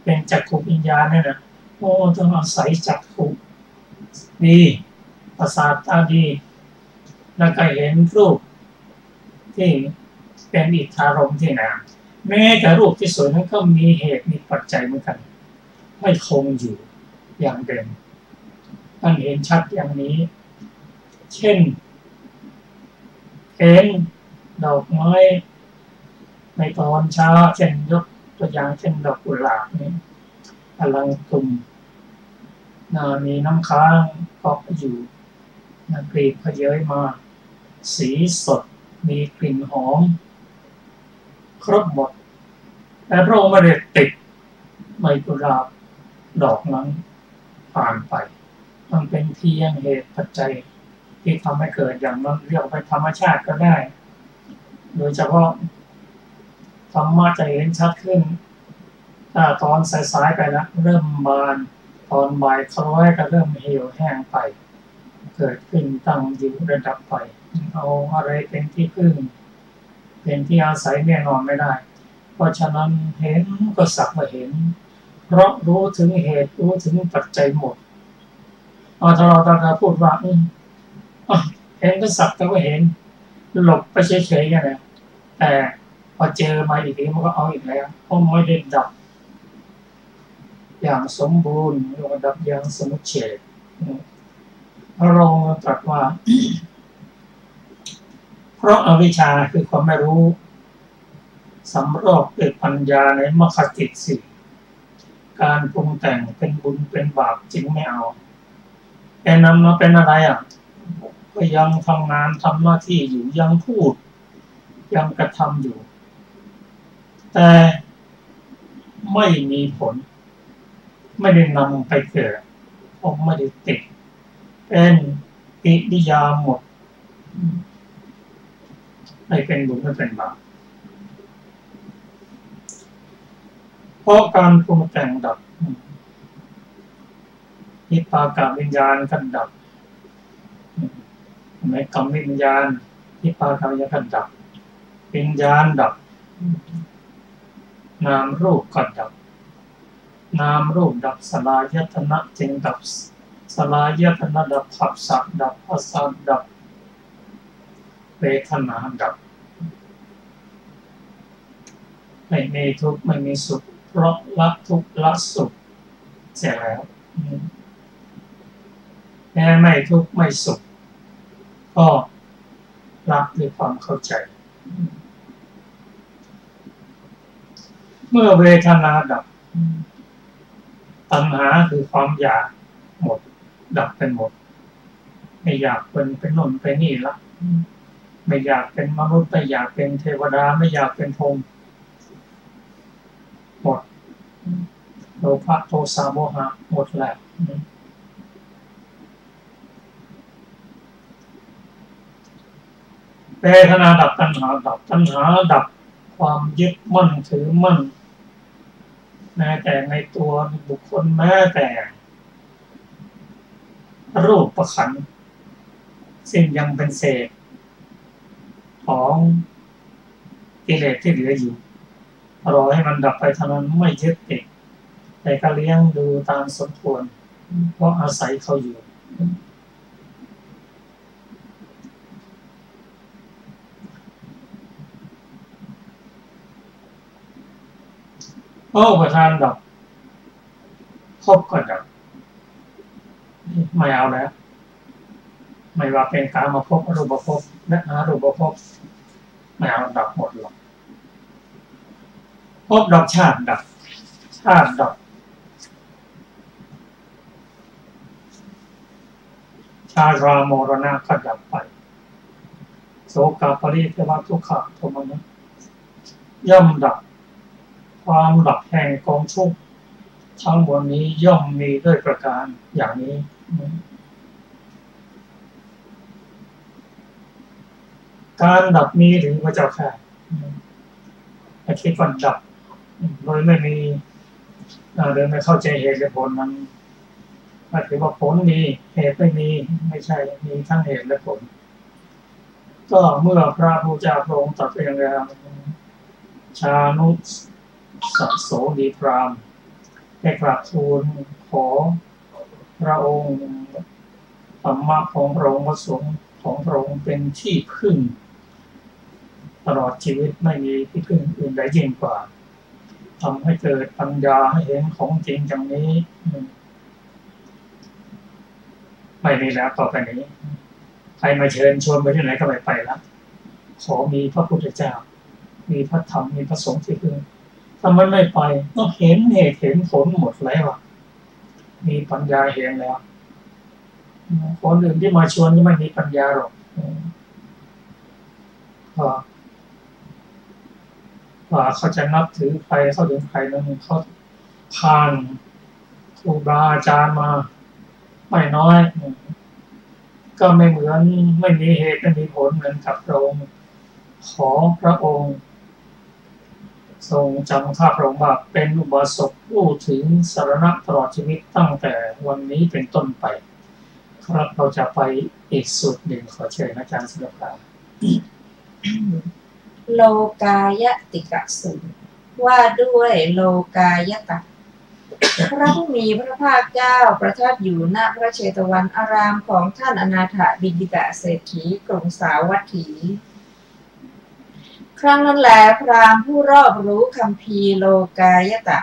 A: เป็นจักขุวิญญาณเนี่ยนะโอ้ต้องอาศัยจักขุดีประสาทตาดีแล้วก็เห็นรูปที่เป็นอิทธารมณ์ที่งามแม้แต่รูปที่สวยนั้นก็มีเหตุมีปัจจัยเหมือนกันไม่คงอยู่อย่างเดิมท่านเห็นชัดอย่างนี้เช่นเห็นดอกไม้ในตอนเช้าเช่นยกตัวอย่างเช่นดอกกุหลาบนี่กำลังตุ่มมีน้ำค้างเกาะอยู่กลีบเขยมาสีสดมีกลิ่นหอมครบหมดแต่พระองค์ไม่ได้ติดใบกุหลาบดอกนั้นผ่านไปมันเป็นเพียงเหตุปัจจัยที่ทำให้เกิดอย่างนั้นเรียกว่าธรรมชาติก็ได้โดยเฉพาะธรรมะจะเห็นชัดขึ้นถ้าตอนสายๆไปแล้วเริ่มบานตอนบ่ายคล้อยก็เริ่มเหี่ยวแห้งไปเกิดขึ้นตั้งอยู่ระดับไปเอาอะไรเป็นที่พึ่งเป็นที่อาศัยแน่นอนไม่ได้เพราะฉะนั้นเห็นก็สักว่าเห็นเพราะรู้ถึงเหตุรู้ถึงปัจจัยหมดถ้าเราพูดว่าเห็นก็สักแต่ว่าเห็นหลบไปเฉยๆกันนะแต่พอเจอมาอีกทีมันก็เอาอีกแล้วเพราะไม่ได้ดับอย่างสมบูรณ์หรือว่าดับอย่างสมุทเฉทพระองค์ตรัสว่าเพราะอวิชชาคือความไม่รู้สำรอกด้วยปัญญาในมรรคจิตสี่การปรุงแต่งเป็นบุญเป็นบาปจึงไม่เอาแต่นำมาเป็นอะไรก็ยังทำงานทำหน้าที่อยู่ยังพูดยังกระทำอยู่แต่ไม่มีผลไม่ได้นำไปเกิดเพราะไม่ได้ติดเป็นกิริยาหมดไม่เป็นบุญไม่เป็นบาปเพราะการปรุงแต่งดับวิปากวิญญาณกันดับในกรรมวิญญาณวิปากวิญญาณกันดับวิญญาณดับนามรูปก็ดับนามรูปดับสลายตนะจึงดับสลายตนะดับผัสสะดับภาษาดับ เวทนาดับไม่มีทุกข์ไม่มีสุขเพราะละทุกข์ละสุขเสร็จแล้วแม้ไม่ทุกข์ไม่สุขก็รับด้วยความเข้าใจเมื่อเวทนาดับตัณหาคือความอยากหมดดับเป็นหมดไม่อยากเป็นนนเป็นนี่ละไม่อยากเป็นมนุษย์ไม่อยากเป็นเทวดาไม่อยากเป็นพรหมหมดโลภะโทสะโมหะหมดแล้วเวทนาดับตัณหาดับตัณหาดับความยึดมั่นถือมั่นแม้แต่ในตัวบุคคลแม้แต่รูปประขันซึ่งยังเป็นเศษของกิเลสที่เหลืออยู่รอให้มันดับไปเท่านั้นไม่ยึดติดแต่ก็เลี้ยงดูตามสมควรเพราะอาศัยเขาอยู่เพราะอุปทานดับภพก็ดับไม่เอาแล้วไม่ว่าเป็นกามภพอรูปภพและอรูปภพไม่เอาดับหมดหรอกภพดับชาติดับชาติดับชาราโมรณะก็ดับไปโสกปริเทวทุกขโทมนัสย่อมดับความดับแห่งกองทุกข์ทั้งหมดนี้ย่อมมีด้วยประการอย่างนี้การดับนี้ถึงพระเจ้าค่ะแต่คิดว่าดับโดยไม่มีโดยไม่เข้าใจเหตุและผลมันหมายถึงว่าผลมีเหตุไม่มีไม่ใช่มีทั้งเหตุและผลก็เมื่อพระพุทธเจ้าพระองค์ตรัสอย่างไรชานุสัสโสดีพราหมณ์ได้กราบทูลขอพระองค์ธรรมะของพระองค์พระสงฆ์ของพระองค์เป็นที่พึ่งตลอดชีวิตไม่มีที่พึ่งอื่นใดยิ่งกว่าทำให้เกิดปัญญาให้เห็นของจริงอย่างนี้ไม่มีแล้วต่อไปนี้ใครมาเชิญชวนไปที่ไหนก็ไม่ไปแล้วขอมีพระพุทธเจ้ามีพระธรรมมีพระสงฆ์ที่พึ่งถ้ามันไม่ไปก็เห็นเหตุเห็นผลหมดแล้วมีปัญญาเห็นแล้วคนอื่นที่มาชวนก็ไม่มีปัญญาหรอกว่าเขาจะนับถือใครเขาถึงใครนั้นเขาผ่านครูบาอาจารย์มาไม่น้อยก็ไม่เหมือนไม่มีเหตุไม่มีผลเหมือนกับพระองค์ขอพระองค์ทรงจำข้าพระองค์ว่าเป็นอุบาสกผู้ถึงสรณะตลอดชีวิตตั้งแต่วันนี้เป็นต้นไปครับเราจะไปอีกสุดหนึ่งขอเชิญอาจารย์สุรภา
B: โลกายติกะสูตรว่าด้วยโลกายตะพระผู้มีพระภาคเจ้าประทับอยู่ณพระเชตวันอารามของท่านอนาถบิณฑิกะเศรษฐีกรุงสาวัตถีครั้งนั้นแลพราหมณ์ผู้รอบรู้คัมภีร์โลกายตะ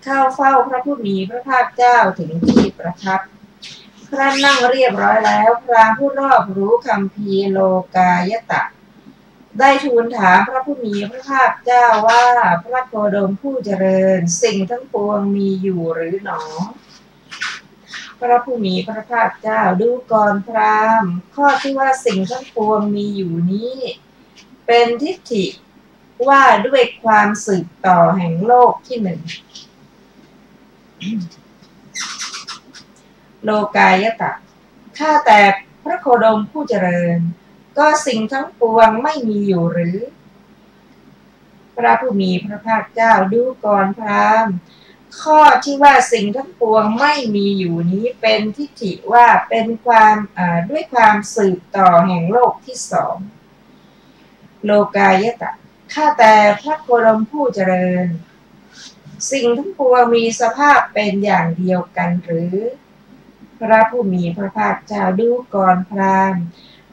B: เข้าเฝ้าพระผู้มีพระภาคเจ้าถึงที่ประทับครั้นนั่งเรียบร้อยแล้วพราหมณ์ผู้รอบรู้คัมภีร์โลกายตะได้ทูลถามพระผู้มีพระภาคเจ้าว่าพระโคดมผู้เจริญสิ่งทั้งปวงมีอยู่หรือหนอพระผู้มีพระภาคเจ้าดูก่อนพราหมณ์ข้อที่ว่าสิ่งทั้งปวงมีอยู่นี้เป็นทิฏฐิว่าด้วยความสืบต่อแห่งโลกที่หนึ่งโลกายตะข้าแต่พระโคดมผู้เจริญก็สิ่งทั้งปวงไม่มีอยู่หรือพระผู้มีพระภาคเจ้าดูก่อนพราหมณ์ข้อที่ว่าสิ่งทั้งปวงไม่มีอยู่นี้เป็นทิฏฐิว่าเป็นความด้วยความสืบต่อแห่งโลกที่สองโลกายตะข้าแต่พระโคดมผู้เจริญสิ่งทั้งปวงมีสภาพเป็นอย่างเดียวกันหรือพระผู้มีพระภาคเจ้าดูก่อนพราหมณ์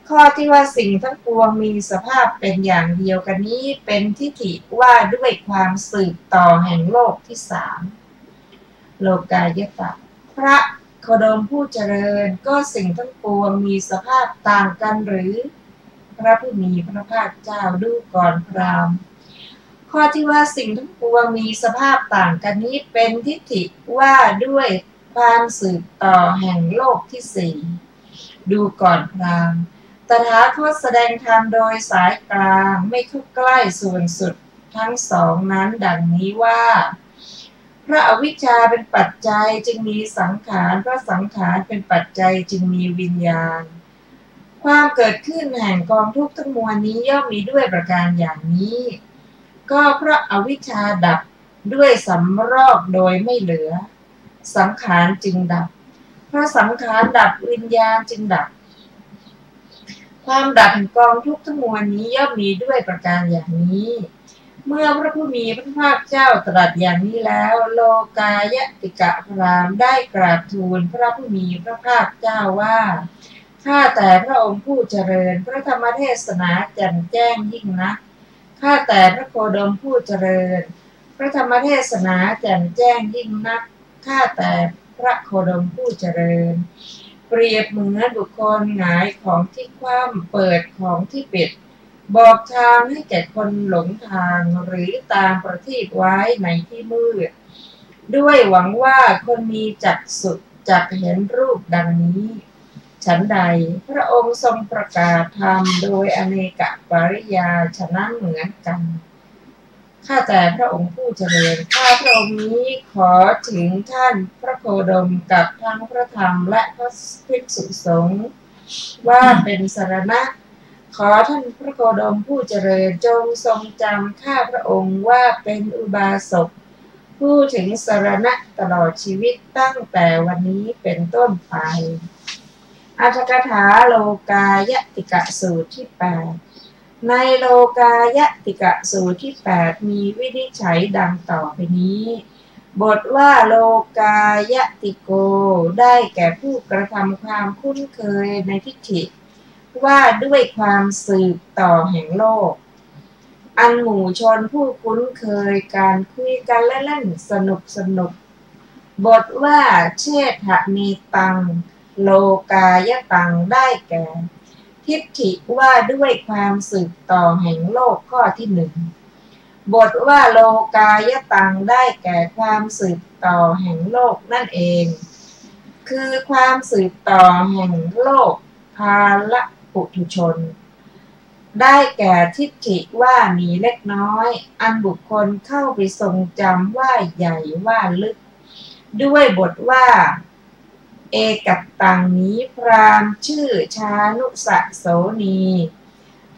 B: ข ข้อที่ว่าสิ่งทั้งปวงมีสภาพเป็นอย่างเดียวกันนี้เป็นทิฏฐิว่าด้วยความสืบต่อแห่งโลกที่สามโลกายตะพระโคดมผู้เจริญก็สิ่งทั้งปวงมีสภาพต่างกันหรือพระผู้มีพระภาคเจ้าดูก่อนพราหมณ์ข้อที่ว่าสิ่งทั้งปวงมีสภาพต่างกันนี้เป็นทิฏฐิว่าด้วยความสืบต่อแห่งโลกที่สี่ดูก่อนพราหมณ์ตถาคตแสดงธรรมโดยสายกลางไม่เข้าใกล้ส่วนสุดทั้งสองนั้นดังนี้ว่าพระอวิชชาเป็นปัจจัยจึงมีสังขารพระสังขารเป็นปัจจัยจึงมีวิญญาณความเกิดขึ้นแห่งกองทุกข์ทั้งมวลนี้ย่อมมีด้วยประการอย่างนี้ก็เพราะอวิชชาดับด้วยสำรอกโดยไม่เหลือสังขารจึงดับเพราะสังขารดับวิญญาณจึงดับความดับแห่งกองทุกข์ทั้งมวลนี้ย่อมมีด้วยประการอย่างนี้เมื่อพระผู้มีพระภาคเจ้าตรัสอย่างนี้แล้วโลกายติกะพราหมณ์ได้กราบทูลพระผู้มีพระภาคเจ้าว่าข้าแต่พระองค์ผู้เจริญพระธรรมเทศนาแจ่มแจ้งยิ่งนักข้าแต่พระโคดมผู้เจริญพระธรรมเทศนาแจ่มแจ้งยิ่งนักข้าแต่พระโคดมผู้เจริญเปรียบเหมือนบุคคลหงายของที่คว่ำเปิดของที่ปิดบอกทางให้แก่คนหลงทางหรือตามประทีปไว้ในที่มืดด้วยหวังว่าคนมีจักษุจักเห็นรูปดังนี้ฉันใดพระองค์ทรงประกาศธรรมโดยอเนกปริยายฉะนั้นเหมือนกันข้าแต่พระองค์ผู้เจริญข้าพระองค์นี้ขอถึงท่านพระโคดมกับทั้งพระธรรมและพระภิกษุสงฆ์ว่าเป็นสรณะขอท่านพระโคดมผู้เจริญจงทรงจำข้าพระองค์ว่าเป็นอุบาสกผู้ถึงสรณะตลอดชีวิตตั้งแต่วันนี้เป็นต้นไปอรรถกถาโลกายติกะสูตรที่8ในโลกายติกะสูตรที่8มีวินิจฉัยดังต่อไปนี้บทว่าโลกายติโกได้แก่ผู้กระทำความคุ้นเคยในทิฏฐิว่าด้วยความสืบต่อแห่งโลกอันหมู่ชนผู้คุ้นเคยการคุยกันเล่นๆสนุกบทว่าเชษฐเนตังโลกายตังได้แก่ทิฏฐิว่าด้วยความสืบต่อแห่งโลกข้อที่หนึ่งบทว่าโลกายตังได้แก่ความสืบต่อแห่งโลกนั่นเองคือความสืบต่อแห่งโลกภาลปุถุชนได้แก่ทิฏฐิว่ามีเล็กน้อยอันบุคคลเข้าไปทรงจำว่าใหญ่ว่าลึกด้วยบทว่าเอกัตตังนี้พราหมณ์ชื่อชานุสะโสนี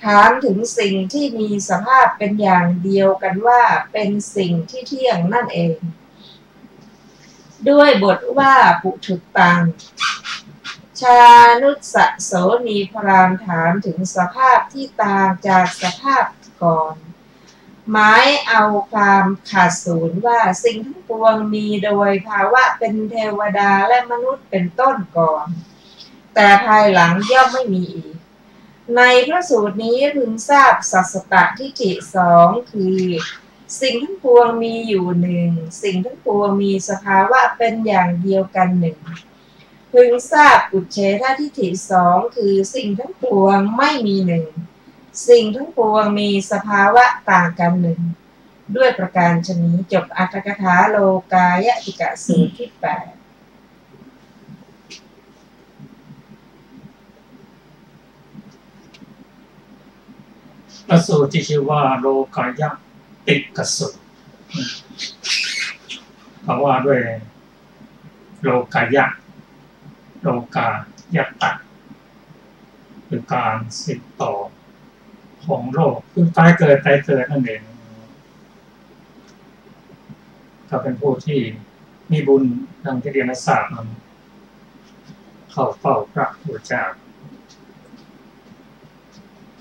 B: ถามถึงสิ่งที่มีสภาพเป็นอย่างเดียวกันว่าเป็นสิ่งที่เที่ยงนั่นเองด้วยบทว่าปุถุตังชานุสะโสนีพราหมณ์ถามถึงสภาพที่ต่างจากสภาพก่อนหมายเอาความขาดศูนย์ว่าสิ่งทั้งปวงมีโดยภาวะเป็นเทวดาและมนุษย์เป็นต้นก่อนแต่ภายหลังย่อมไม่มีอีกในพระสูตรนี้พึงทราบสัสสตทิฏฐิสองคือสิ่งทั้งปวงมีอยู่หนึ่งสิ่งทั้งปวงมีสภาวะเป็นอย่างเดียวกันหนึ่งพึงทราบอุเฉททิฏฐิสองคือสิ่งทั้งปวงไม่มีหนึ่งสิ่งทั้งปวงมีสภาวะต่างกันหนึ่งด้วยประการฉะนี้จบอรรถกถาโลกายติกะสูตรที่8
A: พระสูตรที่ชื่อว่าโลกายติกะสูตรเขาว่าด้วยโลกายะโลกายตะคือการสืบต่อของโลกคือตายเกิดนั่นเองก็เป็นผู้ที่มีบุญดังที่เรียนศาสตร์นั้นเข้าเฝ้าพระพุทธเจ้า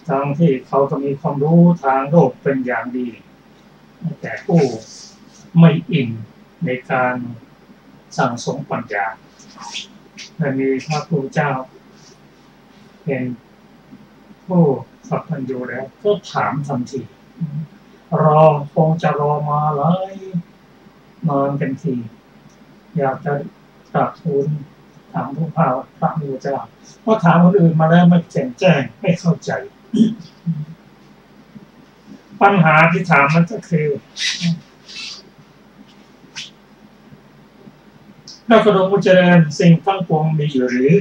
A: ทั้งที่เขาก็มีความรู้ทางโลกเป็นอย่างดีแต่ผู้ไม่อิ่มในการสั่งสมปัญญาและมีพระพุทธเจ้าเป็น ผู้สัพพัญญูแล้วก็ถามทันทีรอคงจะรอมาหลายนานเป็นทีอยากจะกราบทูลถามผู้พระพุทธเจ้าเพราะถามคนอื่นมาแล้วไม่แจ้งไม่เข้าใจปัญหาที่ถามมันก็คือพระโคดมผู้เจริญสิ่งทั้งปวงมีอยู่หรือ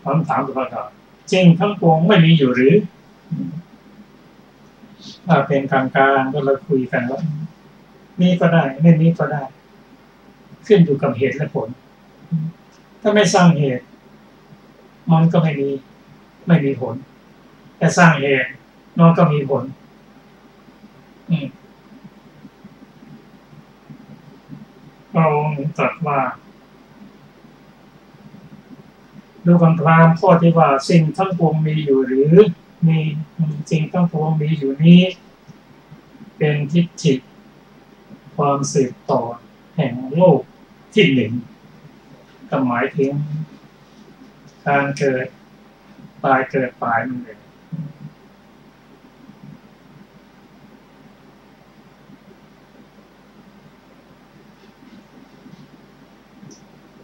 A: คำถามตัวก่อนจริงทั้งปวงไม่มีอยู่หรือถ้าเป็นกลางๆก็เราคุยกันว่ามีก็ได้ไม่มีก็ได้ขึ้นอยู่กับเหตุและผลถ้าไม่สร้างเหตุมันก็ไม่มีผลแต่สร้างเหตุมันก็มีผลเราตรัสว่าดูคำพราหมณ์ข้อที่ว่าสิ่งทั้งปวงมีอยู่หรือมีสิ่งทั้งปวงมีอยู่นี้เป็นทิฏฐิความสืบต่อแห่งโลกที่หนึ่งก็หมายถึงการเกิดตายเกิดตายนั่นเอง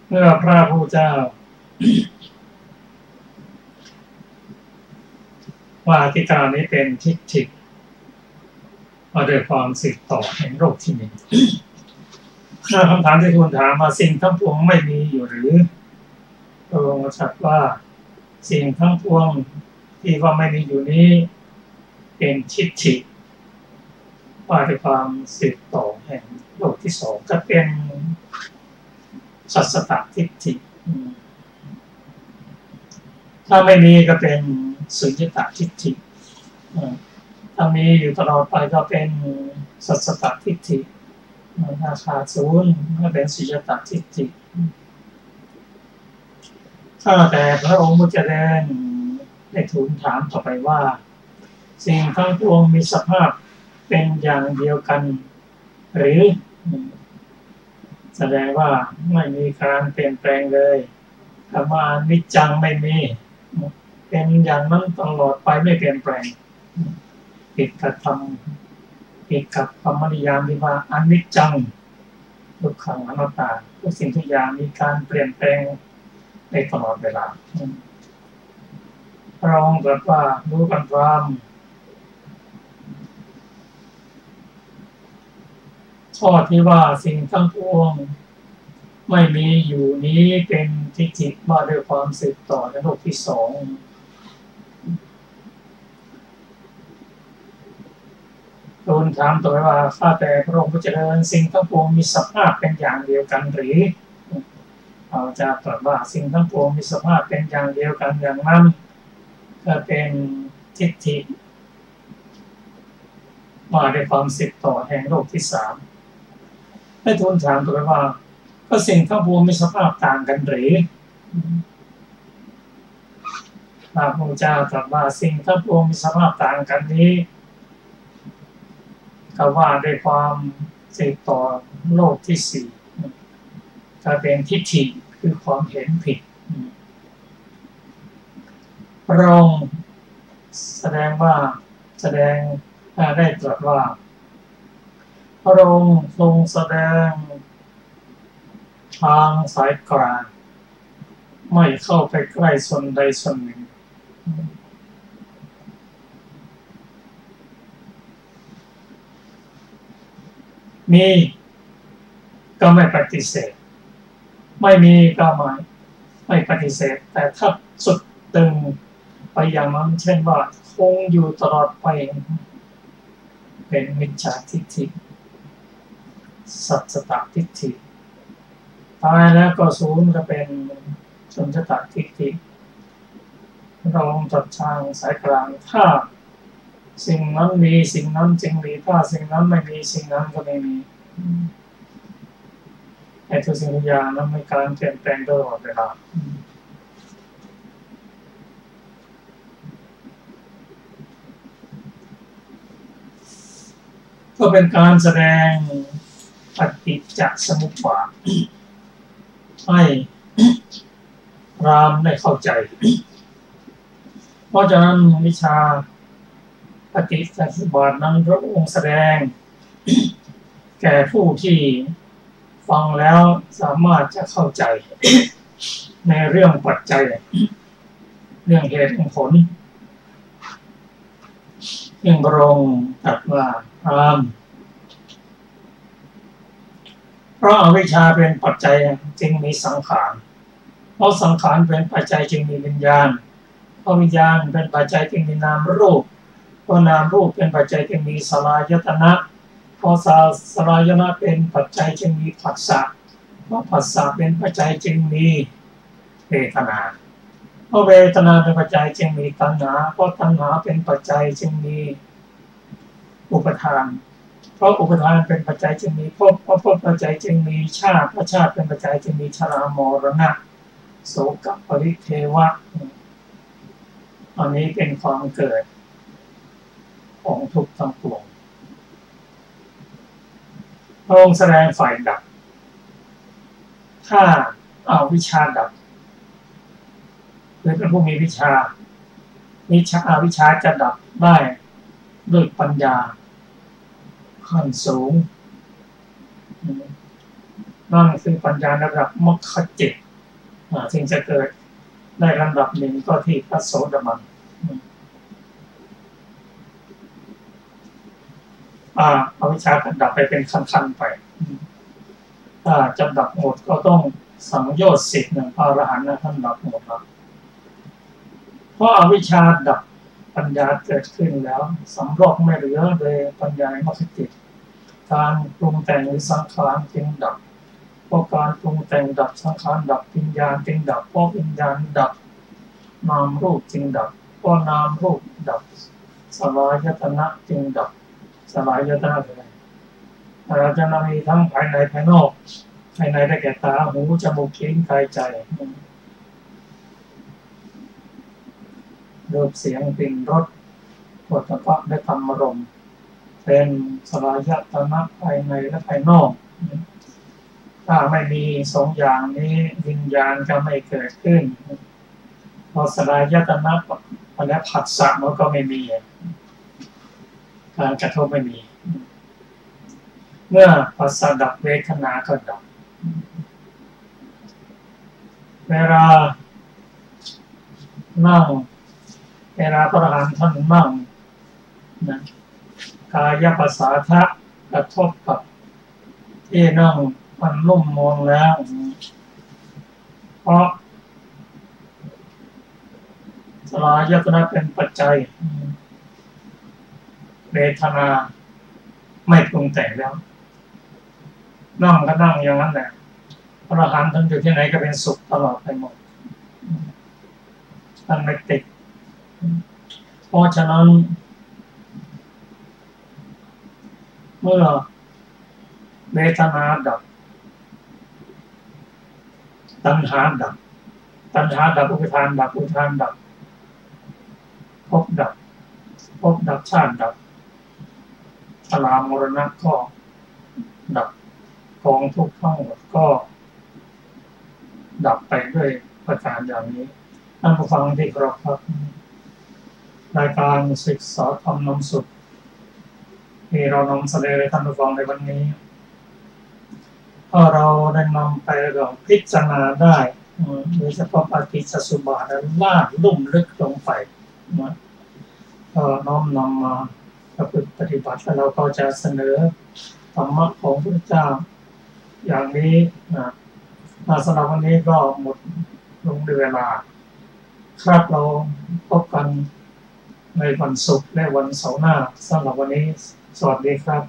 A: เมื่อพระพุทธเจ้าว่าอธิการนี้เป็นทิฏฐิมาโดยความสืบต่อแห่งโลกที่หนึ่งคำถามที่ทูลถามมาสิ่งทั้งปวงไม่มีอยู่หรือพระองค์ตรัสว่าสิ่งทั้งปวงที่ว่าไม่มีอยู่นี้เป็นทิฏฐิว่าด้วยความสืบต่อแห่งโลกที่สองก็เป็นสัสสตทิฏฐิถ้าไม่มีก็เป็นสุญญตทิฏฐิถ้ามีอยู่ตลอดไปก็เป็นสัสสตทิฏฐิราคาศูนย์ก็เป็นสุญญตทิฏฐิถ้าแต่พระองค์ผู้เจริญได้ทูลถามต่อไปว่าสิ่งทั้งปวงมีสภาพเป็นอย่างเดียวกันหรือแสดงว่าไม่มีการเปลี่ยนแปลงเลยคำว่านิจจังไม่มีเป็นอย่างนั้นตลอดไปไม่เปลี่ยนแปลงผิดกับคำนิยามที่ว่าอนิจจังทุกขังอนัตตาทุกสิ่งทุกอย่างมีการเปลี่ยนแปลงในตลอดเวลาพระองค์ตรัสว่ารู้กันความข้อที่ว่าสิ่งทั้งปวงไม่มีอยู่นี้เป็นทิฏฐิมาด้วยความสืบต่อในโลกที่สองทูลถามต่อไปว่าข้าแต่พระองค์ผู้เจริญสิ่งทั้งปวงมีสภาพเป็นอย่างเดียวกันหรือเราจะตรัสว่าสิ่งทั้งปวงมีสภาพเป็นอย่างเดียวกันอย่างนั้นก็เป็นทิฏฐิมาด้วยความสืบต่อแห่งโลกที่สามให้ทูลถามต่อไปว่าก็สิ่งทั้งปวงมีสภาพต่างกันหรือพระพุทธเจ้าตรัสว่าสิ่งทั้งปวงมีสภาพต่างกันนี้ก็ว่าด้วยความสืบต่อโลกที่สี่ก็เป็นทิฏฐิคือความเห็นผิดพระองค์แสดงได้ตรัสว่าพระองค์ทรงแสดงทางสายกลางไม่เข้าไปใกล้ส่วนใดส่วนหนึ่งมีก็ไม่ปฏิเสธไม่มีก็ไม่ปฏิเสธแต่ถ้าสุดตึงไปอย่างนั้นเช่นว่าคงอยู่ตลอดไปเป็นมิจฉาทิฏฐิสัจตทิฏฐิตายแล้วก็สูญก็เป็นสุญญตทิฏฐิเราจัดทางสายกลางถ้าสิ่งนั้นมีสิ่งนั้นจึงมีถ้าสิ่งนั้นไม่มีสิ่งนั้นก็ไม่มีไอ้ทุกสิ่งทุกอย่างนั้นมีการเปลี่ยนแปลงตลอดเวลาก็เป็นการแสดงปฏิจจสมุปบาทให้ พราหมณ์ได้เข้าใจ เพราะฉะนั้นวิชาปฏิจจสมุปบาทนั้นพระองค์แสดง แก่ผู้ที่ฟังแล้วสามารถจะเข้าใจ ในเรื่องปัจจัย เรื่องเหตุผลยิ่งพระองค์ตรัสว่าพราหมณ์เพราะอวิชชาเป็นปัจจัยจึงมีสังขารเพราะสังขารเป็นปัจจัยจึงมีวิญญาณเพราะวิญญาณเป็นปัจจัยจึงมีนามรูปเพราะนามรูปเป็นปัจจัยจึงมีสลายตนะเพราะสลายตนะเป็นปัจจัยจึงมีผัสสะเพราะผัสสะเป็นปัจจัยจึงมีเวทนาเพราะเวทนาเป็นปัจจัยจึงมีตัณหาเพราะตัณหาเป็นปัจจัยจึงมีอุปทานเพราะอุปทานเป็นปัจจัยจึงมีภพเพราะภพปัจจัยจึงมีชาติเพราะชาติเป็นปัจจัยจึงมีชรามรณะโสกปริเทวะอันนี้เป็นความเกิดของทุกข์ทั้งปวงพระองค์แสดงฝ่ายดับถ้าเอาวิชาดับหรือเป็นผู้มีวิชาวิชาจะดับได้ด้วยปัญญาขั้นสูงนั่นคือปัญญาระดับมรรคจิตถึงจะเกิดได้ลำดับหนึ่งก็ที่พระโสดาบันเอาวิชาดับไปเป็นขั้นๆไปถ้าจะดับหมดก็ต้องสังโยชน์10พระอรหันต์ท่านดับหมดแล้วเพราะอวิชชาดับปัญญาเกิดขึ้นแล้วสำรอกไม่เหลือเลยปัญญามรรคจิตการปรุงแต่งหรือสังขารจึงดับเพราะการปรุงแต่งดับสังขารดับวิญญาณจึงดับเพราะวิญญาณดับนามรูปจึงดับเพราะนามรูปดับสลายตนะจึงดับสลายตนะเลยเราจะมีทั้งภายในภายนอกภายในได้แก่ตาหูจมูกลิ้นกายใจรูปเสียงกลิ่นรสโผฏฐัพพะและธรรมารมณ์เป็นสลายตนะภายในและภายนอกถ้าไม่มีสองอย่างนี้วิญญาณก็ไม่เกิดขึ้นพอสลายตนะและผัสสะมันก็ไม่มีการกระทบไม่มีเมื่อผัสสะดับเวทนาก็ดับเวลานั่งเวลาพระอรหันต์ท่านนั่งนะกายภาษาทะกระทบกับที่นั่งมันนุ่มนวลแล้วเพราะสลายตนะเป็นปัจจัยเวทนาไม่ปรุงแต่งแล้วนั่งก็นั่งอย่างนั้นแหละพระอรหันต์ท่านอยู่ที่ไหนก็เป็นสุขตลอดไปหมดท่านไม่ติดเพราะฉะนั้นเมื่อเวทนาดับตัณหาดับอุปทานดับอุปทานดับภพดับชาติดับชรามรณะก็ดับกองทุกข์ทั้งหมดก็ดับไปด้วยประการอย่างนี้ท่านผู้ฟังที่เคารพครับรายการศึกษาธรรมนำสุขที่เรานำเสนอให้ท่านผู้ฟังในวันนี้ถ้าเราได้นำไปลองพิจารณาได้โดยเฉพาะปฏิจจสมุปบาทนั้นล่าลุ่มลึกลงไปก็น้อมนำมาประพฤติปฏิบัติแล้วเราก็จะเสนอธรรมะของพระพุทธเจ้าอย่างนี้สำหรับวันนี้ก็หมดลงเวลาครับเราพบกันในวันศุกร์และวันเสาร์หน้าสำหรับวันนี้สวัสดีครับ